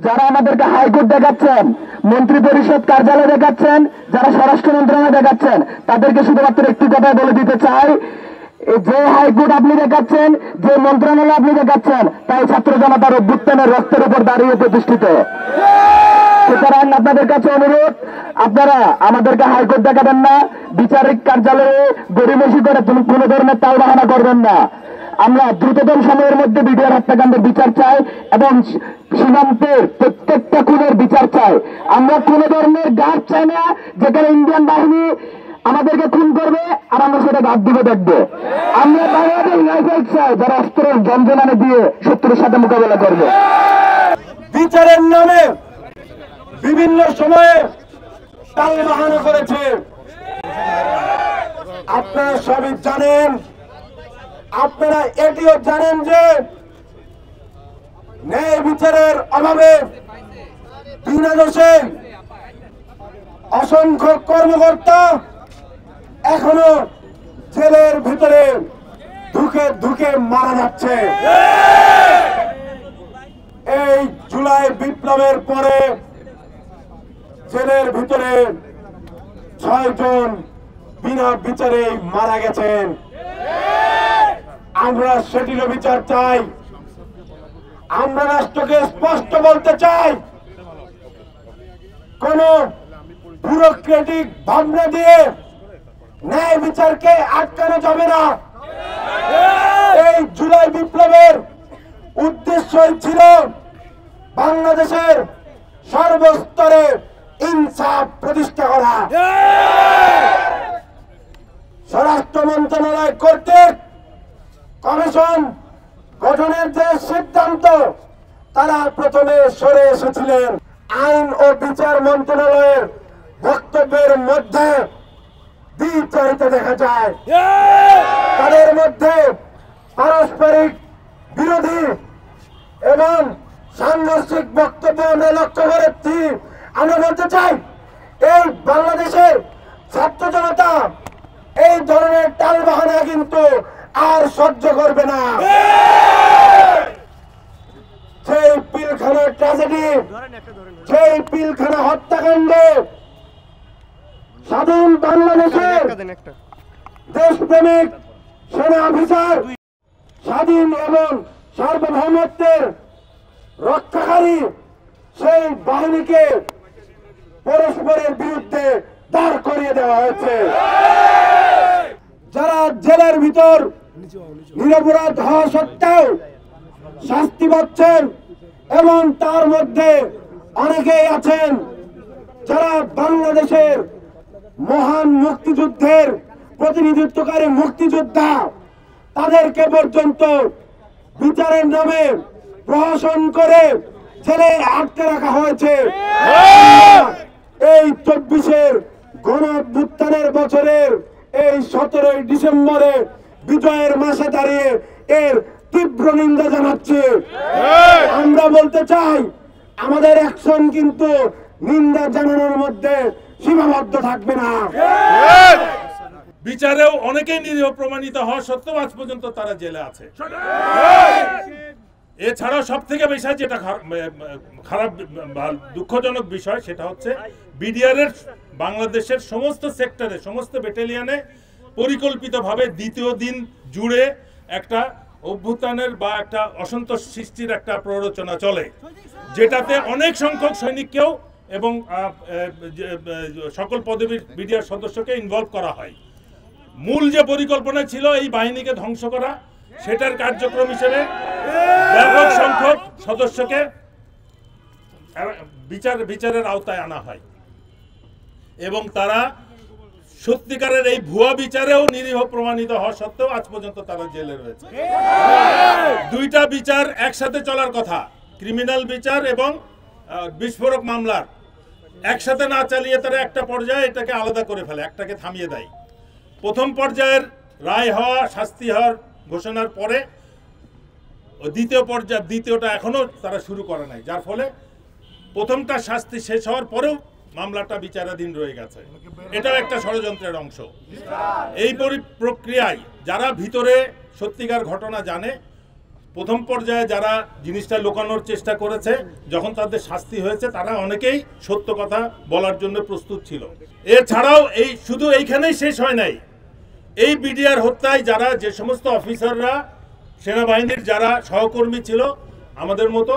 যারা আমাদেরকে হাইকোর্ট দেখাচ্ছেন, মন্ত্রী পরিষদ কার্যালয় দেখাচ্ছেন, যারা স্বরাষ্ট্র মন্ত্রণালয় দেখাচ্ছেন, তাদেরকে শুধুমাত্র একটি কথা বলে দিতে চাই, যে হাইকোর্ট আপনি দেখাচ্ছেন, যে মন্ত্রণালয় আপনি দেখাচ্ছেন, তাই ছাত্র জনতার অভ্যুত্থানের রক্তের উপর দাঁড়িয়ে প্রতিষ্ঠিত। সুতরাং আপনাদের কাছে অনুরোধ, আপনারা আমাদেরকে হাইকোর্ট দেখাবেন না, বিচারিক কার্যালয়ে গড়িমসি করে কোনো ধরনের টালবাহানা করবেন না। আমরা দ্রুততম সময়ের মধ্যে বিডিআর হত্যাকাণ্ডের বিচার চাই এবং সীমান্তের প্রত্যেকটা খুনের বিচার চাই। আমরা কোনো ধরনের গাছ চাই না যেখানে ইন্ডিয়ান বাহিনী আমাদেরকে খুন করবে আর আমরা সেটা গাছ দিবে দেখবো। আমরা বাংলাদেশ রাইফেলস চাই যারা অস্ত্রের যন্ত্রণা দিয়ে শত্রুর সাথে মোকাবেলা করবে। বিচারের নামে বিভিন্ন সময়ে টালবাহানা করেছে। আপনারা সবই জানেন, আপনারা এটিও জানেন যে ন্যায় বিচারের অভাবে বিনা দোষে অসংখ্য কর্মকর্তা এখনো জেলের ভিতরে ধুকে ধুকে মারা যাচ্ছে। এই জুলাই বিপ্লবের পরে জেলের ভিতরে 6 জন বিনা বিচারে মারা গেছেন। আমরা সেটিরও বিচার চাই। আমরা রাষ্ট্রকে স্পষ্ট বলতে চাই, কোন ব্যুরোক্রেটিক ভাবনা দিয়ে ন্যায় বিচারকে আটকানো যাবে না। এই জুলাই বিপ্লবের উদ্দেশ্যই ছিল বাংলাদেশের সর্বস্তরে ইনসাফ প্রতিষ্ঠা করা। স্বরাষ্ট্র মন্ত্রণালয় কর্তৃক কমিশন গঠনের যে সিদ্ধান্ত, তারা প্রথমে সরে এসেছিলেন। আইন ও বিচার মন্ত্রণালয়ের বক্তব্যের মধ্যে দ্বিচারিতা দেখা যায়। তাদের মধ্যে পারস্পরিক বিরোধী এবং সাংঘর্ষিক বক্তব্য আমরা লক্ষ্য করেছি। আমরা বলতে চাই, এই বাংলাদেশের ছাত্র জনতা এই ধরনের টালবাহানা কিন্তু আর সহ্য করবে না। সেই পিলখানা ট্র্যাজেডি, সেই পিলখানা হত্যাকাণ্ড স্বাধীন বাংলাদেশের দেশপ্রেমিক সেনা অফিসার, স্বাধীন এবং সার্বভৌমত্বের রক্ষাকারী সেই বাহিনীকে পরস্পরের বিরুদ্ধে দাঁড় করিয়ে দেওয়া হয়েছে। যারা জেলের ভিতর নিরপরাধ হওয়া সত্ত্বেও শাস্তি পাচ্ছেন এবং তার মধ্যে অনেকেই আছেন যারা বাংলাদেশের মহান মুক্তিযুদ্ধের প্রতিনিধিত্বকারী মুক্তিযোদ্ধা, তাদেরকে পর্যন্ত বিচারের নামে প্রহসন করে জেলে আটকে রাখা হয়েছে। এই 24-এর গণ অভ্যুত্থানের বছরের এই 17ই ডিসেম্বরে বিজয়ের মাসে দাঁড়িয়ে এর তীব্র নিন্দা জানাচ্ছি। আমরা বলতে চাই, আমাদের অ্যাকশন কিন্তু নিন্দা জানানোর মধ্যে সীমাবদ্ধ থাকবে না। বিচারেও অনেকেই নিরীহ প্রমাণিত হওয়া সত্ত্বেও আজ পর্যন্ত তারা জেলে আছে। এছাড়াও সব থেকে বেশি যেটা খারাপ দুঃখজনক বিষয়, সেটা হচ্ছে বিডিআর এর বাংলাদেশের সমস্ত সেক্টরে, সমস্ত ব্যাটালিয়নে পরিকল্পিতভাবে দ্বিতীয় দিন জুড়ে একটা অভ্যুত্থানের বা একটা অসন্তোষ সৃষ্টির একটা প্ররোচনা চলে, যেটাতে অনেক সংখ্যক সৈনিককেও এবং সকল পদবীর বিডিআর সদস্যকে ইনভলভ করা হয়। মূল যে পরিকল্পনা ছিল এই বাহিনীকে ধ্বংস করা, সেটার কার্যক্রম হিসেবে ব্যাপক সংখ্যক সদস্যকে বিচারের আওতায় আনা হয় এবং তারা সত্যিকারের এই ভুয়া বিচারেও নিরীহ প্রমাণিত হওয়া সত্ত্বেও আজ পর্যন্ত তারা জেলে রয়েছে। দুইটা বিচার একসাথে চলার কথা, ক্রিমিনাল বিচার এবং বিস্ফোরক মামলার একসাথে না চালিয়ে তারা একটা পর্যায়ে এটাকে আলাদা করে ফেলে, একটাকে থামিয়ে দেয়। প্রথম পর্যায়ের রায় হওয়া, শাস্তি হওয়ার ঘোষণার পরে দ্বিতীয়টা এখনো তারা শুরু করে নাই, যার ফলে প্রথমটা শাস্তি শেষ হওয়ার পরেও মামলাটা বিচারাধীন রয়ে গেছে। এটাও একটা ষড়যন্ত্রের অংশ। এই প্রক্রিয়ায় যারা ভিতরে সত্যিকার ঘটনা জানে প্রথম পর্যায়ে যারা জিনিসটা লুকানোর চেষ্টা করেছে, যখন তাদের শাস্তি হয়েছে তারা অনেকেই সত্য কথা বলার জন্য প্রস্তুত ছিল। এছাড়াও এই শুধু এইখানেই শেষ হয় নাই। এই বিডিআর হত্যায় যারা যে সমস্ত অফিসাররা সেনাবাহিনীর যারা সহকর্মী ছিল আমাদের মতো,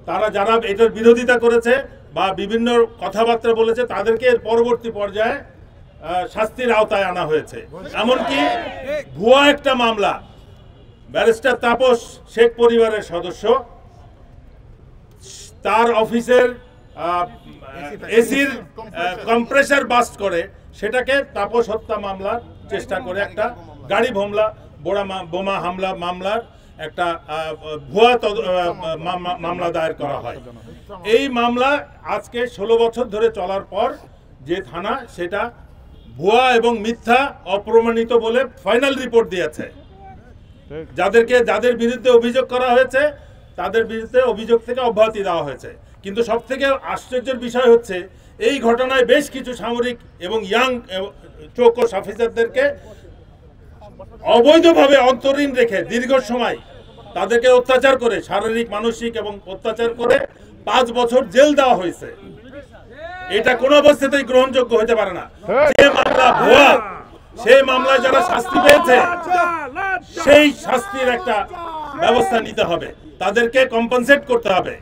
তারা যারা এটার বিরোধিতা করেছে বা বিভিন্ন কথাবার্তা বলেছে, তাদেরকে এর পরবর্তী পর্যায়ে শাস্তির আওতায় আনা হয়েছে। এমনকি ভুয়া একটা মামলা, ব্যারিস্টার তাপস শেখ পরিবারের সদস্য, তার অফিসের এসির কম্প্রেসার বাস্ট করে সেটাকে তাপস হত্যা মামলার চেষ্টা করে একটা গাড়ি বোমা হামলা মামলার একটা ভুয়া মামলা দায়ের করা হয়। এই মামলা আজকে 16 বছর ধরে চলার পর যে থানা সেটা ভুয়া এবং মিথ্যা অপ্রমাণিত বলে ফাইনাল রিপোর্ট দিয়েছে। যাদের বিরুদ্ধে অভিযোগ করা হয়েছে তাদের বিরুদ্ধে অভিযোগ থেকে অব্যাহতি দেওয়া হয়েছে। কিন্তু সবথেকে আশ্চর্যের বিষয় হচ্ছে এই ঘটনায় বেশ কিছু সামরিক এবং ইয়াং চৌকস অফিসারদেরকে অবৈধভাবে অন্তরীণ রেখে দীর্ঘ সময় তাদেরকে অত্যাচার করে, শারীরিক মানসিক এবং অত্যাচার করে 5 বছর জেল দেওয়া হয়েছে। এটা কোনো অবস্থাতেই গ্রহণযোগ্য হতে পারে না। যে মামলা ভুয়া, সেই মামলায় যারা শাস্তি পেয়েছে সেই শাস্তির একটা ব্যবস্থা নিতে হবে, তাদেরকে কম্পেনসেট করতে হবে।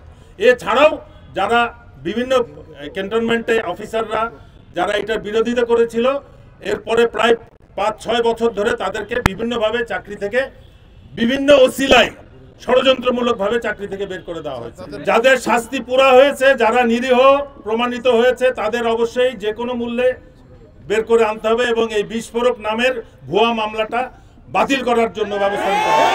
এছাড়াও যারা বিভিন্ন ক্যান্টনমেন্টে অফিসাররা যারা এটার বিরোধিতা করেছিল, এরপরে প্রায় 5-6 বছর ধরে তাদেরকে বিভিন্নভাবে চাকরি থেকে বিভিন্ন ওসিলায় ষড়যন্ত্রমূলকভাবে চাকরি থেকে বের করে দেওয়া হয়েছে। যাদের শাস্তি পুরা হয়েছে, যারা নিরীহ প্রমাণিত হয়েছে, তাদের অবশ্যই যে কোনো মূল্যে বের করে আনতে হবে এবং এই বিস্ফোরক নামের ভুয়া মামলাটা বাতিল করার জন্য ব্যবস্থা নিতে হবে।